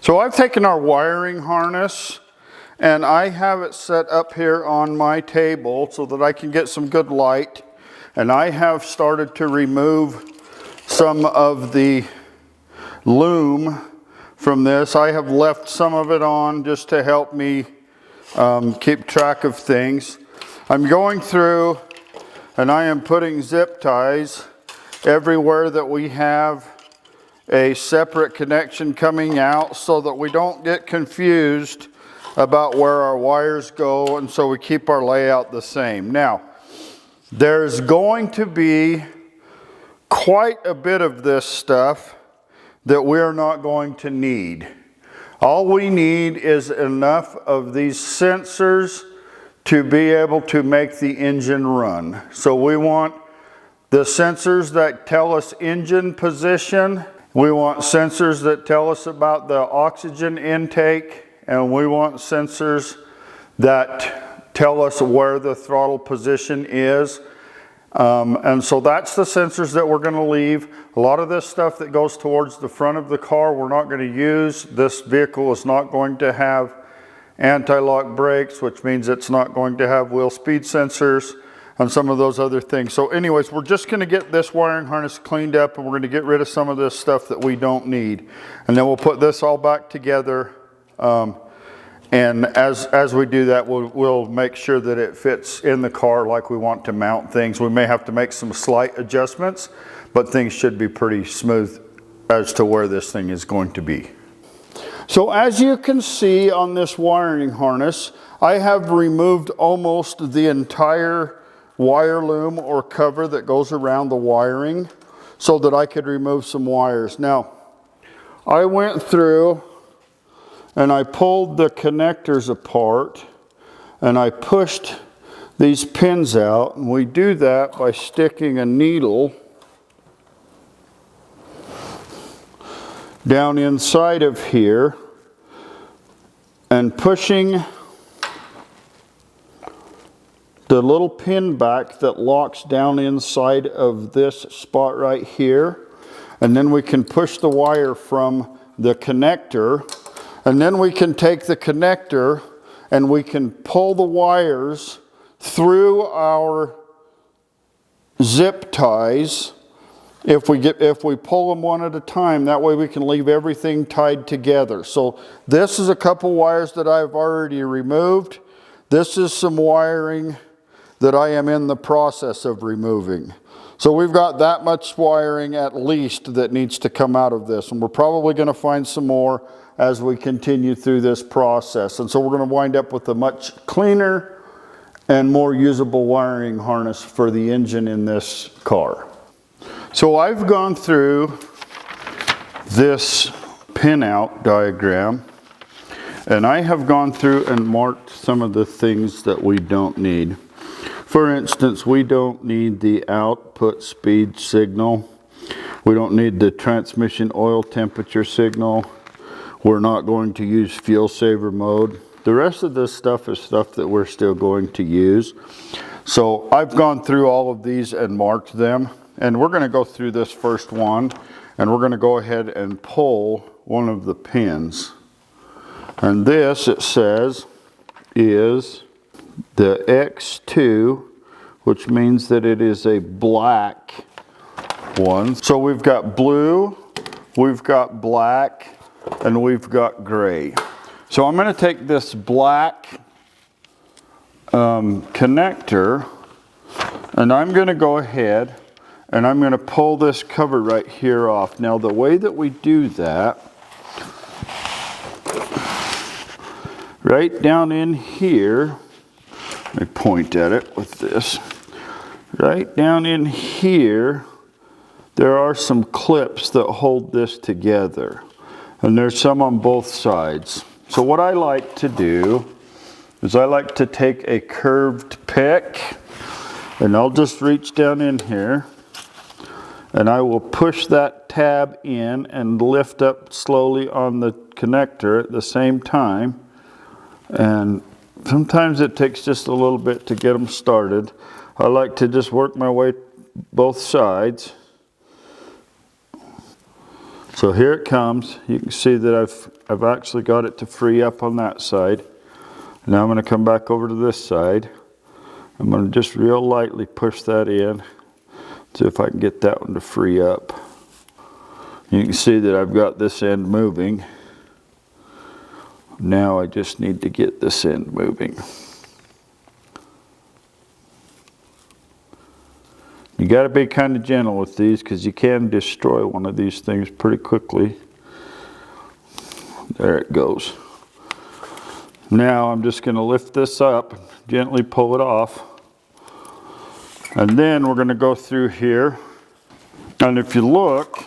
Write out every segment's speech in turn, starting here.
So I've taken our wiring harness and I have it set up here on my table so that I can get some good light. And I have started to remove some of the loom from this. I have left some of it on just to help me keep track of things. I'm going through and I am putting zip ties everywhere that we have a separate connection coming out so that we don't get confused about where our wires go, and so we keep our layout the same. Now, there's going to be quite a bit of this stuff that we're not going to need. All we need is enough of these sensors to be able to make the engine run. So we want the sensors that tell us engine position. We want sensors that tell us about the oxygen intake, and we want sensors that tell us where the throttle position is. And so that's the sensors that we're going to leave. A lot of this stuff that goes towards the front of the car we're not going to use. This vehicle is not going to have anti-lock brakes, which means it's not going to have wheel speed sensors and some of those other things. So anyways, we're just going to get this wiring harness cleaned up, and we're going to get rid of some of this stuff that we don't need. And then we'll put this all back together. And as we do that, we'll make sure that it fits in the car like we want to mount things. We may have to make some slight adjustments, but things should be pretty smooth as to where this thing is going to be. So as you can see on this wiring harness, I have removed almost the entire wire loom or cover that goes around the wiring so that I could remove some wires. Now, I went through and I pulled the connectors apart and I pushed these pins out, and we do that by sticking a needle down inside of here and pushing the little pin back that locks down inside of this spot right here. And then we can push the wire from the connector, and then we can take the connector and we can pull the wires through our zip ties. If we pull them one at a time, that way we can leave everything tied together. So this is a couple wires that I've already removed. This is some wiring that I am in the process of removing. So we've got that much wiring at least that needs to come out of this, and we're probably going to find some more as we continue through this process. And so we're going to wind up with a much cleaner and more usable wiring harness for the engine in this car. So I've gone through this pin-out diagram, and I have gone through and marked some of the things that we don't need. For instance, we don't need the output speed signal. We don't need the transmission oil temperature signal. We're not going to use fuel saver mode. The rest of this stuff is stuff that we're still going to use. So I've gone through all of these and marked them. And we're going to go through this first one, and we're going to go ahead and pull one of the pins. And this, it says, is the X2, which means that it is a black one. So we've got blue, we've got black, and we've got gray. So I'm going to take this black connector, and I'm going to go ahead and I'm going to pull this cover right here off. Now the way that we do that, right down in here, let me point at it with this. Right down in here, there are some clips that hold this together. And there's some on both sides. So what I like to do is I like to take a curved pick, and I'll just reach down in here, and I will push that tab in and lift up slowly on the connector at the same time. And sometimes it takes just a little bit to get them started. I like to just work my way both sides So here it comes. You can see that I've actually got it to free up on that side. Now I'm going to come back over to this side. I'm going to just real lightly push that in. See if I can get that one to free up. You can see that I've got this end moving. Now I just need to get this end moving. You got to be kind of gentle with these because you can destroy one of these things pretty quickly. There it goes. Now I'm just going to lift this up, gently pull it off. And then we're going to go through here. And if you look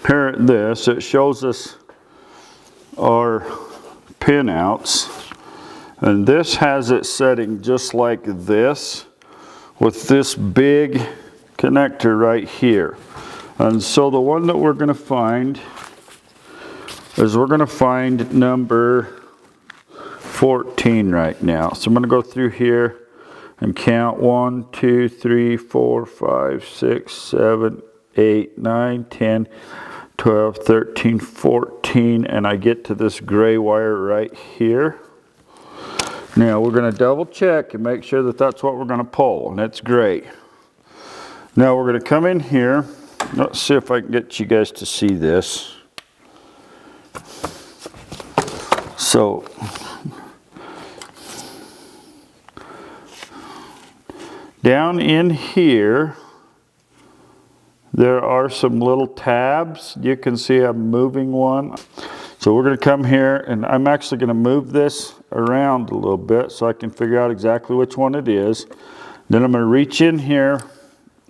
here at this, it shows us our pinouts. And this has it setting just like this, with this big connector right here. And so the one that we're going to find is we're going to find number 14 right now. So I'm going to go through here and count 1, 2, 3, 4, 5, 6, 7, 8, 9, 10, 12, 13, 14, and I get to this gray wire right here. Now we're going to double check and make sure that that's what we're going to pull, and it's gray. Now we're going to come in here. Let's see if I can get you guys to see this. So down in here, there are some little tabs. You can see I'm moving one. So we're going to come here, and I'm actually going to move this around a little bit so I can figure out exactly which one it is. Then I'm going to reach in here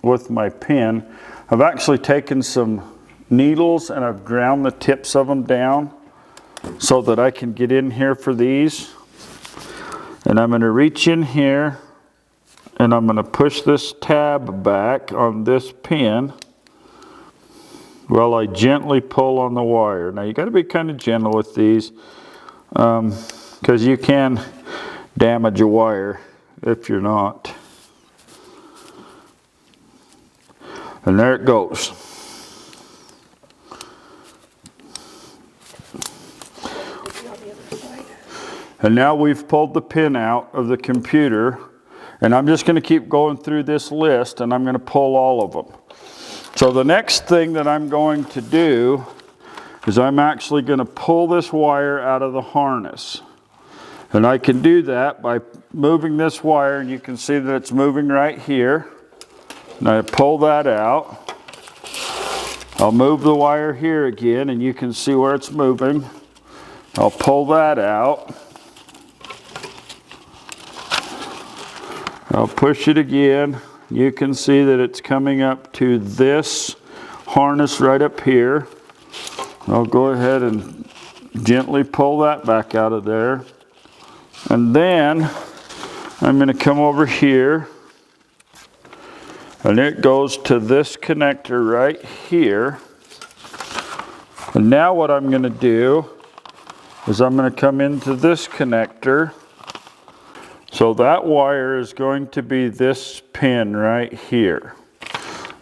with my pen. I've actually taken some needles and I've ground the tips of them down so that I can get in here for these. And I'm going to reach in here and I'm going to push this tab back on this pin while I gently pull on the wire. Now you got to be kind of gentle with these because you can damage a wire if you're not. And there it goes. And now we've pulled the pin out of the computer, and I'm just going to keep going through this list, and I'm going to pull all of them. So the next thing that I'm going to do is I'm actually going to pull this wire out of the harness. And I can do that by moving this wire, and you can see that it's moving right here. And I pull that out. I'll move the wire here again, and you can see where it's moving. I'll pull that out. I'll push it again. You can see that it's coming up to this harness right up here. I'll go ahead and gently pull that back out of there. And then I'm going to come over here, and it goes to this connector right here. And now what I'm going to do is I'm going to come into this connector. So that wire is going to be this pin right here.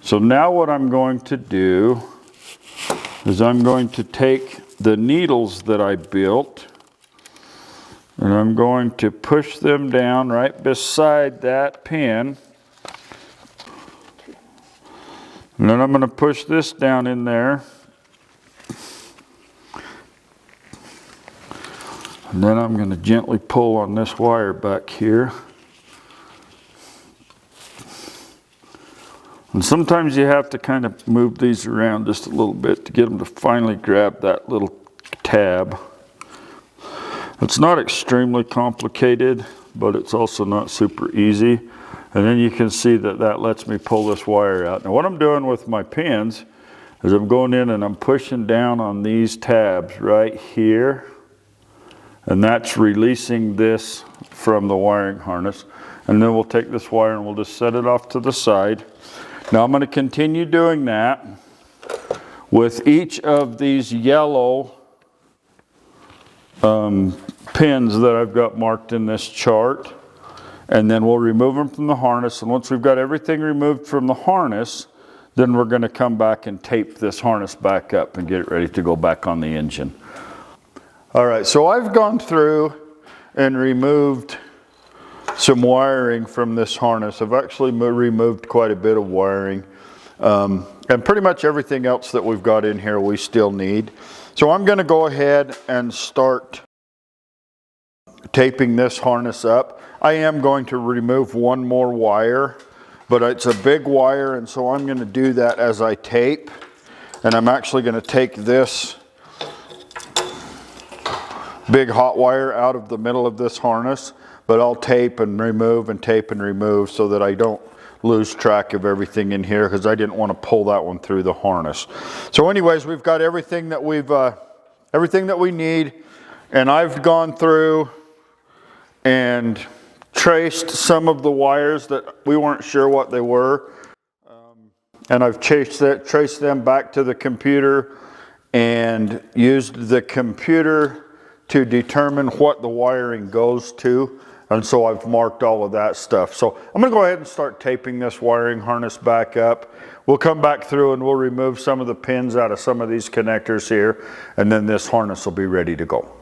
So now what I'm going to do is I'm going to take the needles that I built and I'm going to push them down right beside that pin. And then I'm going to push this down in there. And then I'm going to gently pull on this wire back here. And sometimes you have to kind of move these around just a little bit to get them to finally grab that little tab. It's not extremely complicated, but it's also not super easy. And then you can see that that lets me pull this wire out. Now what I'm doing with my pins is I'm going in and I'm pushing down on these tabs right here. And that's releasing this from the wiring harness. And then we'll take this wire and we'll just set it off to the side. Now I'm going to continue doing that with each of these yellow pins that I've got marked in this chart. And then we'll remove them from the harness. And once we've got everything removed from the harness, then we're going to come back and tape this harness back up and get it ready to go back on the engine. All right, so I've gone through and removed some wiring from this harness. I've actually removed quite a bit of wiring. And pretty much everything else that we've got in here we still need. So I'm going to go ahead and start taping this harness up. I am going to remove one more wire, but it's a big wire, and so I'm going to do that as I tape. And I'm actually going to take this big hot wire out of the middle of this harness, but I'll tape and remove and tape and remove so that I don't lose track of everything in here, because I didn't want to pull that one through the harness. So anyways, we've got everything that we need, and I've gone through and traced some of the wires that we weren't sure what they were, and I've traced them back to the computer and used the computer to determine what the wiring goes to. And so I've marked all of that stuff. So I'm going to go ahead and start taping this wiring harness back up. We'll come back through and we'll remove some of the pins out of some of these connectors here, and then this harness will be ready to go.